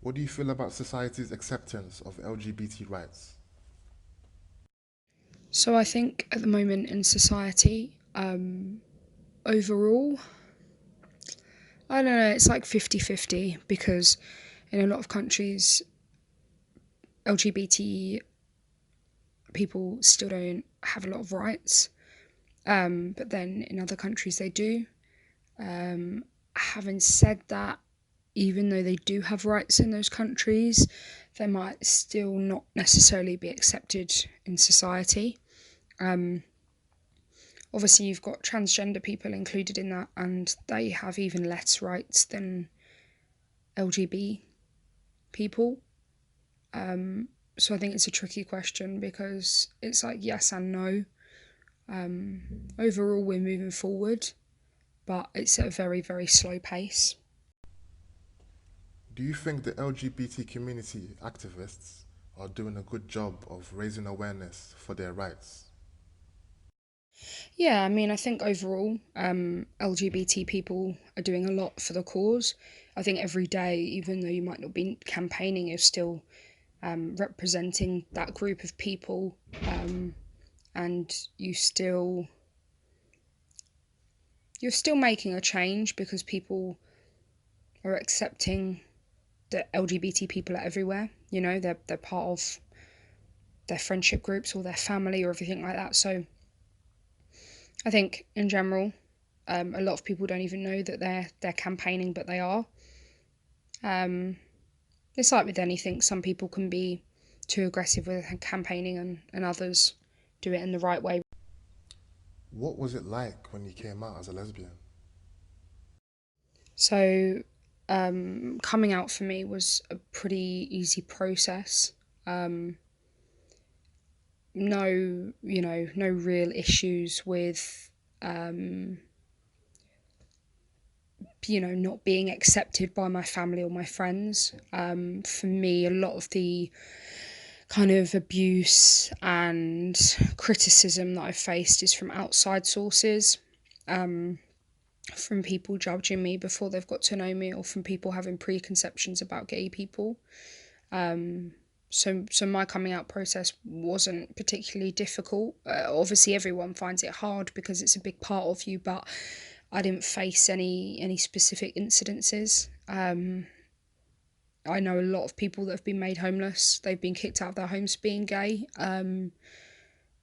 What do you feel about society's acceptance of LGBT rights? So I think at the moment in society, overall, I don't know, it's like 50-50 because in a lot of countries, LGBT people still don't have a lot of rights. But then in other countries, they do. Having said that, even though they do have rights in those countries, they might still not necessarily be accepted in society. Um, Obviously, you've got transgender people included in that, and they have even less rights than LGBT people. Um, so I think it's a tricky question because it's like yes and no. Overall, we're moving forward, but it's at a very, very slow pace. Do you think the LGBT community activists are doing a good job of raising awareness for their rights? Yeah, I mean, I think overall, LGBT people are doing a lot for the cause. I think every day, even though you might not be campaigning, you're still representing that group of people, and you're still making a change because people are accepting that LGBT people are everywhere. You know, they're part of their friendship groups or their family or everything like that. So I think in general, a lot of people don't even know that they're campaigning, but they are. Um, it's like with anything, some people can be too aggressive with campaigning, and others do it in the right way. What was it like when you came out as a lesbian? So coming out for me was a pretty easy process. Um, no, no real issues with um, not being accepted by my family or my friends. For me, a lot of the kind of abuse and criticism that I've faced is from outside sources, um, from people judging me before they've got to know me, or from people having preconceptions about gay people. Um, so my coming out process wasn't particularly difficult. Obviously, everyone finds it hard because it's a big part of you, but I didn't face any specific incidences. I know a lot of people that have been made homeless. They've been kicked out of their homes being gay,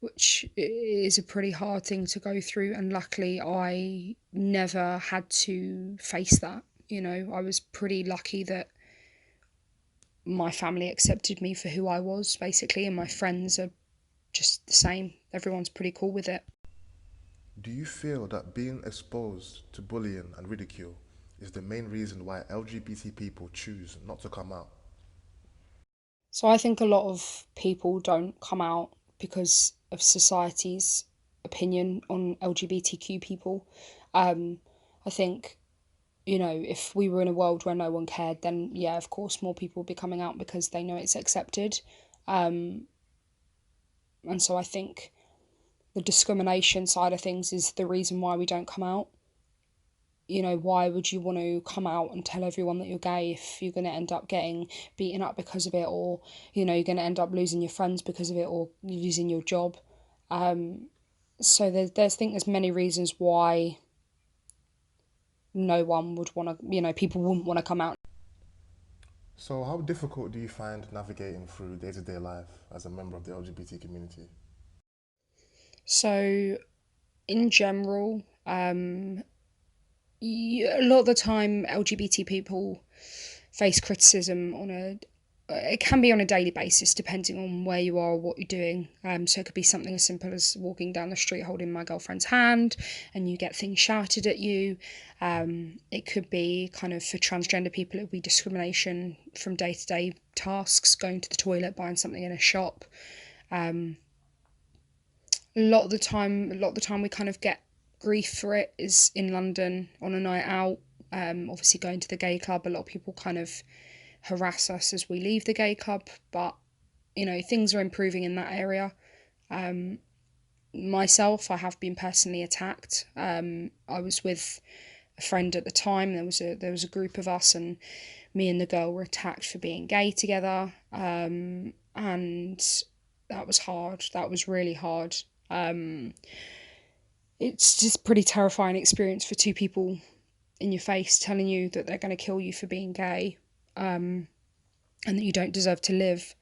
which is a pretty hard thing to go through. And luckily, I never had to face that. I was pretty lucky that my family accepted me for who I was, basically, and my friends are just the same. Everyone's pretty cool with it. Do you feel that being exposed to bullying and ridicule is the main reason why LGBT people choose not to come out? So I think a lot of people don't come out because of society's opinion on LGBTQ people. Um, I think, if we were in a world where no one cared, then yeah, of course, more people would be coming out because they know it's accepted. Um, and so I think the discrimination side of things is the reason why we don't come out. Why would you want to come out and tell everyone that you're gay if you're going to end up getting beaten up because of it, or, you're going to end up losing your friends because of it, or losing your job? So I think there's many reasons why no one would want to, people wouldn't want to come out. So, how difficult do you find navigating through day to day life as a member of the LGBT community? So, in general, a lot of the time, LGBT people face criticism on a it can be on a daily basis depending on where you are or what you're doing. So it could be something as simple as walking down the street holding my girlfriend's hand and you get things shouted at you. It could be kind of, for transgender people, it would be discrimination from day to day tasks, going to the toilet, buying something in a shop. Um, a lot of the time we kind of get grief for it is in London on a night out. Obviously going to the gay club, a lot of people kind of harass us as we leave the gay club, but things are improving in that area. Myself, I have been personally attacked. I was with a friend at the time. There was a group of us, and me and the girl were attacked for being gay together, and that was hard. That was really hard. It's just a pretty terrifying experience for two people in your face telling you that they're going to kill you for being gay, and that you don't deserve to live.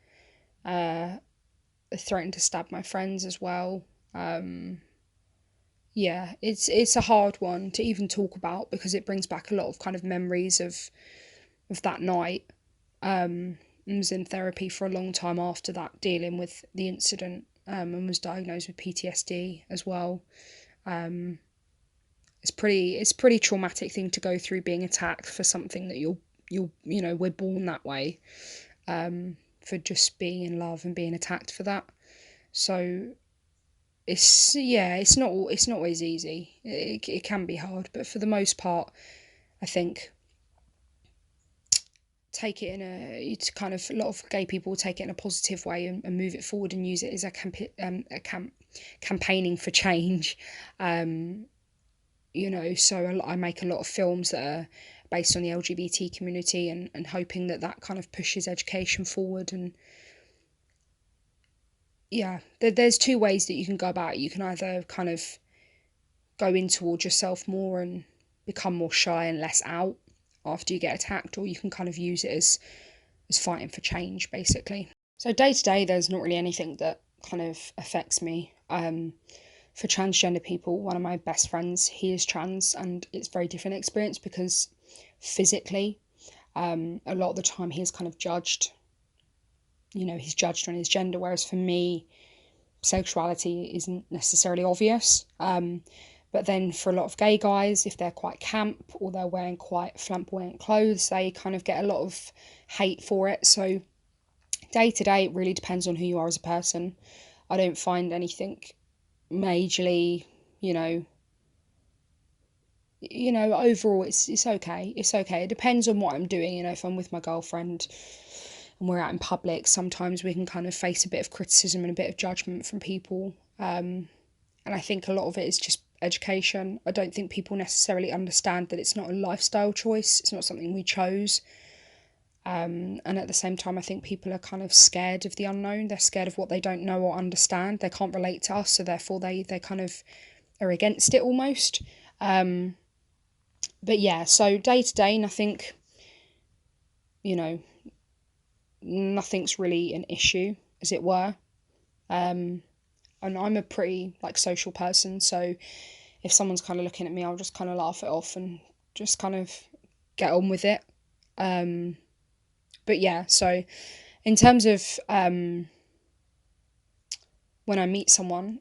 They threatened to stab my friends as well. Yeah, it's a hard one to even talk about because it brings back a lot of kind of memories of that night. I was in therapy for a long time after that, dealing with the incident, and was diagnosed with PTSD as well. It's pretty traumatic thing to go through, being attacked for something that we're born that way, for just being in love and being attacked for that. So it's not always easy. It can be hard, but for the most part, I think take it in it's kind of, a lot of gay people take it in a positive way, and move it forward and use it as campaigning for change. Um, so I make a lot of films that are based on the LGBT community, and hoping that kind of pushes education forward. And yeah, there's two ways that you can go about it. You can either kind of go in towards yourself more and become more shy and less out after you get attacked, or you can kind of use it as fighting for change, basically. So day to day, there's not really anything that kind of affects me. For transgender people, one of my best friends, he is trans, and it's a very different experience because physically, a lot of the time he's kind of judged. He's judged on his gender, whereas for me, sexuality isn't necessarily obvious. But then for a lot of gay guys, if they're quite camp or they're wearing quite flamboyant clothes, they kind of get a lot of hate for it. So day to day, it really depends on who you are as a person. I don't find anything majorly, you know, overall it's okay. It's okay. It depends on what I'm doing. If I'm with my girlfriend and we're out in public, sometimes we can kind of face a bit of criticism and a bit of judgment from people. And I think a lot of it is just education. I don't think people necessarily understand that it's not a lifestyle choice. It's not something we chose. And at the same time, I think people are kind of scared of the unknown. They're scared of what they don't know or understand. They can't relate to us, so therefore they kind of are against it almost. But yeah, so day to day, you know, nothing's really an issue, as it were. And I'm a pretty social person, so if someone's kind of looking at me, I'll just kind of laugh it off and just kind of get on with it. But yeah, so in terms of when I meet someone,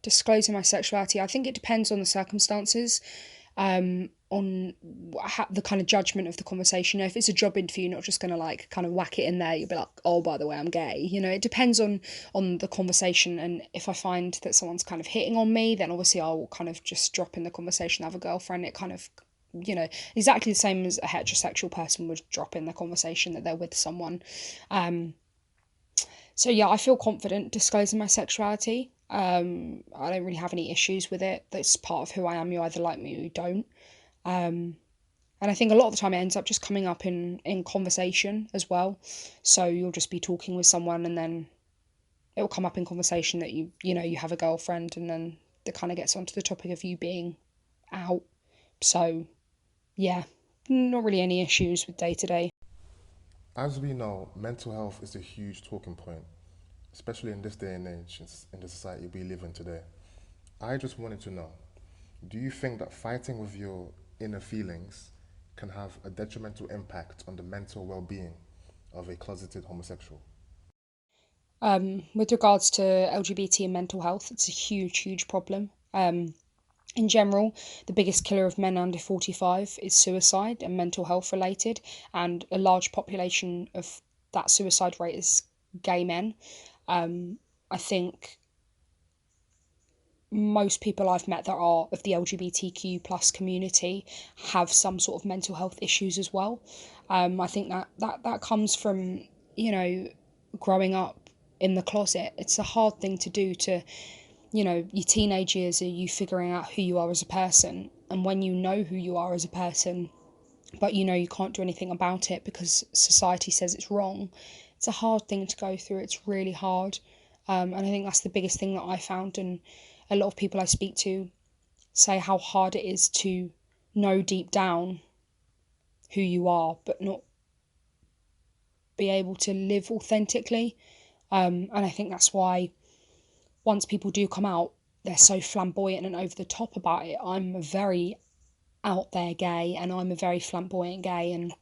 disclosing my sexuality, I think it depends on the circumstances, on the kind of judgment of the conversation. If it's a job interview, you're not just going to kind of whack it in there. You'll be like, oh, by the way, I'm gay. It depends on the conversation. And if I find that someone's kind of hitting on me, then obviously I'll kind of just drop in the conversation, have a girlfriend. It kind of, exactly the same as a heterosexual person would drop in the conversation that they're with someone. So yeah, I feel confident disclosing my sexuality. I don't really have any issues with it. That's part of who I am. You either like me or you don't. And I think a lot of the time it ends up just coming up in conversation as well. So you'll just be talking with someone, and then it will come up in conversation that you have a girlfriend, and then it kind of gets onto the topic of you being out. So yeah, not really any issues with day to day. As we know, mental health is a huge talking point, especially in this day and age, in the society we live in today. I just wanted to know, do you think that fighting with your inner feelings can have a detrimental impact on the mental well being of a closeted homosexual? With regards to LGBT and mental health, it's a huge, huge problem. In general, the biggest killer of men under 45 is suicide and mental health related, and a large population of that suicide rate is gay men. I think most people I've met that are of the LGBTQ plus community have some sort of mental health issues as well. I think that comes from, growing up in the closet. It's a hard thing to do to, your teenage years are you figuring out who you are as a person. And when you know who you are as a person, but you know you can't do anything about it because society says it's wrong, it's a hard thing to go through. It's really hard. And I think that's the biggest thing that I found. And a lot of people I speak to say how hard it is to know deep down who you are, but not be able to live authentically. And I think that's why once people do come out, they're so flamboyant and over the top about it. I'm a very out there gay, and I'm a very flamboyant gay, and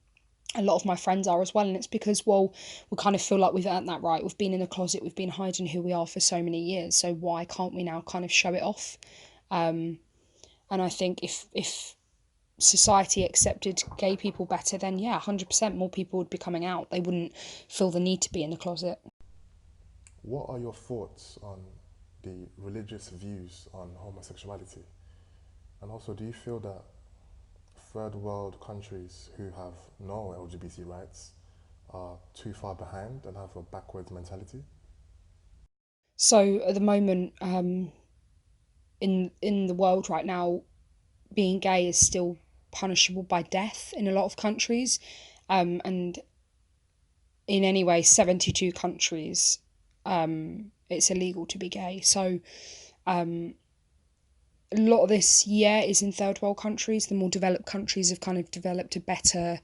a lot of my friends are as well. And it's because, well, we kind of feel like we've earned that right. We've been in the closet, we've been hiding who we are for so many years, so why can't we now kind of show it off? And I think if society accepted gay people better, then yeah, 100% more people would be coming out. They wouldn't feel the need to be in the closet. What are your thoughts on the religious views on homosexuality? And also, do you feel that third world countries who have no LGBT rights are too far behind and have a backwards mentality? So at the moment, in the world right now, being gay is still punishable by death in a lot of countries, and in anyway 72 countries, it's illegal to be gay. So a lot of this, yeah, is in third world countries. The more developed countries have kind of developed a better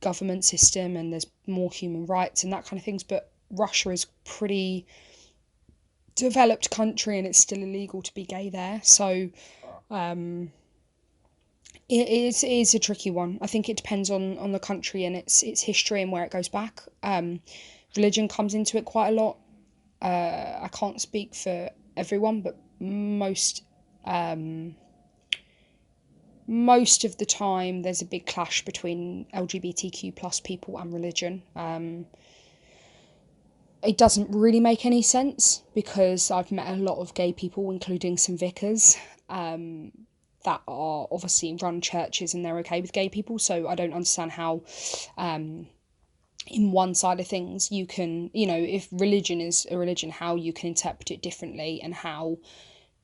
government system, and there's more human rights and that kind of things. But Russia is pretty developed country, and it's still illegal to be gay there. So it is a tricky one. I think it depends on the country and its history and where it goes back. Religion comes into it quite a lot. I can't speak for everyone, but most of the time there's a big clash between LGBTQ plus people and religion. It doesn't really make any sense because I've met a lot of gay people, including some vicars, that are obviously run churches and they're okay with gay people. So I don't understand how, in one side of things, you can, if religion is a religion, how you can interpret it differently, and how,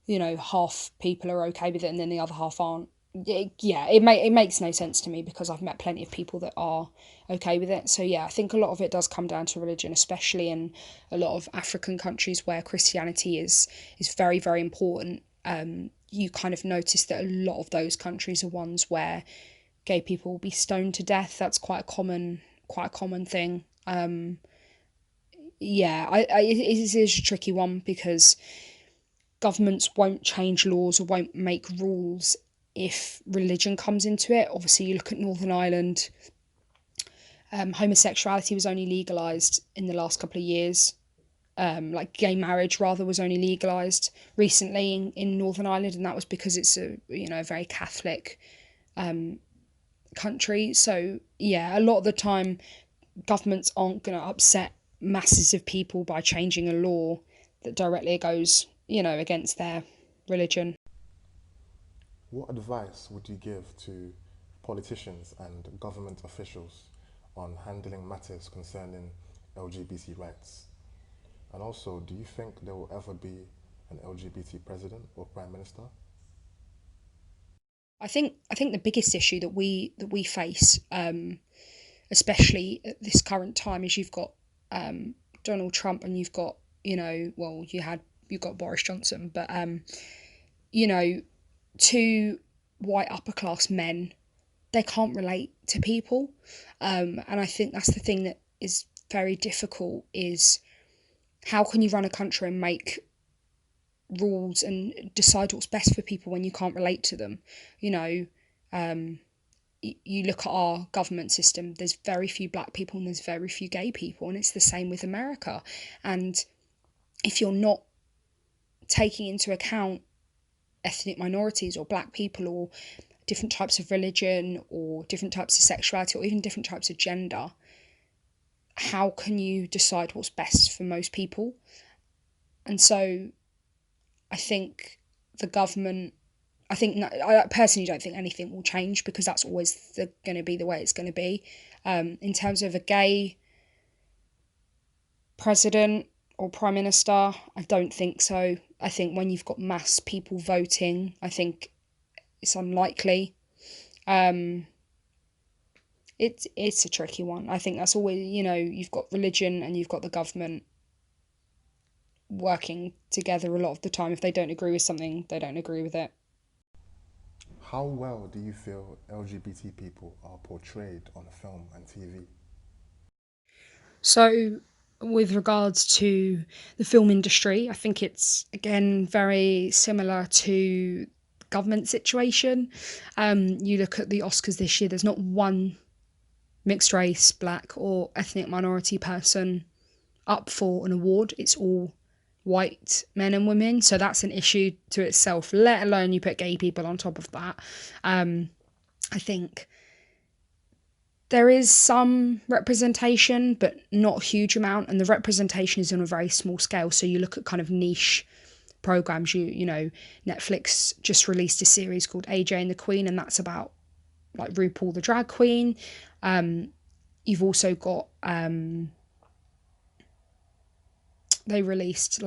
half people are okay with it and then the other half aren't. It makes no sense to me because I've met plenty of people that are okay with it. So yeah, I think a lot of it does come down to religion, especially in a lot of African countries where Christianity is very, very important. You kind of notice that a lot of those countries are ones where gay people will be stoned to death. That's quite a common thing. It is a tricky one because governments won't change laws or won't make rules if religion comes into it. Obviously, you look at Northern Ireland, homosexuality was only legalised in the last couple of years. Like gay marriage rather was only legalised recently in Northern Ireland, and that was because it's a very Catholic country. So yeah, a lot of the time governments aren't going to upset masses of people by changing a law that directly goes against their religion. What advice would you give to politicians and government officials on handling matters concerning LGBT rights? And also, do you think there will ever be an LGBT president or prime minister? I think the biggest issue that we face, especially at this current time, is you've got Donald Trump, and you've got you've got Boris Johnson, but you know two white upper class men, they can't relate to people, and I think that's the thing that is very difficult. Is how can you run a country and make rules and decide what's best for people when you can't relate to them? You know, you look at our government system, there's very few black people and there's very few gay people, and it's the same with America. And if you're not taking into account ethnic minorities or black people or different types of religion or different types of sexuality or even different types of gender, how can you decide what's best for most people? And so I think the government, I personally don't think anything will change because that's always going to be the way it's going to be. In terms of a gay president, or prime minister. I don't think so. I think when you've got mass people voting, I think it's unlikely. Um, it's a tricky one. I think that's always, you've got religion and you've got the government working together a lot of the time. If they don't agree with something, they don't agree with it. How well do you feel LGBT people are portrayed on film and TV? So, with regards to the film industry, I think it's again very similar to government situation. You look at the Oscars this year, there's not one mixed race, black, or ethnic minority person up for an award. It's all white men and women. So that's an issue to itself, let alone you put gay people on top of that. I think there is some representation, but not a huge amount. And the representation is on a very small scale. So you look at kind of niche programs. Netflix just released a series called AJ and the Queen, and that's about like RuPaul the drag queen. You've also got they released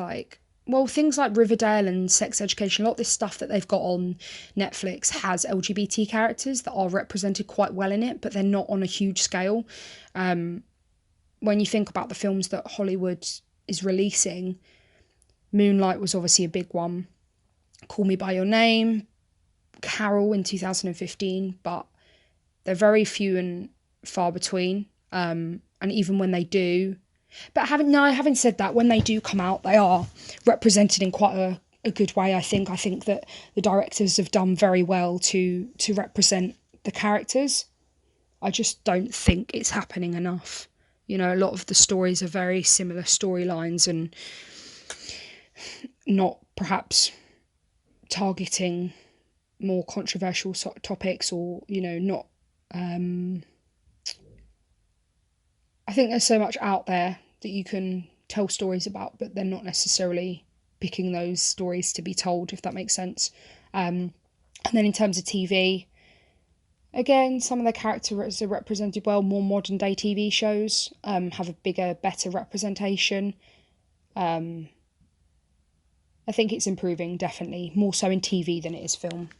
things like Riverdale and Sex Education. A lot of this stuff that they've got on Netflix has LGBT characters that are represented quite well in it, but they're not on a huge scale. When you think about the films that Hollywood is releasing, Moonlight was obviously a big one. Call Me by Your Name, Carol in 2015, but they're very few and far between. And even when they do, but having said that, when they do come out, they are represented in quite a good way. I think that the directors have done very well to represent the characters. I just don't think it's happening enough. A lot of the stories are very similar storylines and not perhaps targeting more controversial topics, or not. I think there's so much out there that you can tell stories about, but they're not necessarily picking those stories to be told, if that makes sense. And then in terms of TV, again, some of the characters are represented well. More modern day TV shows have a bigger, better representation. I think it's improving, definitely, more so in TV than it is film.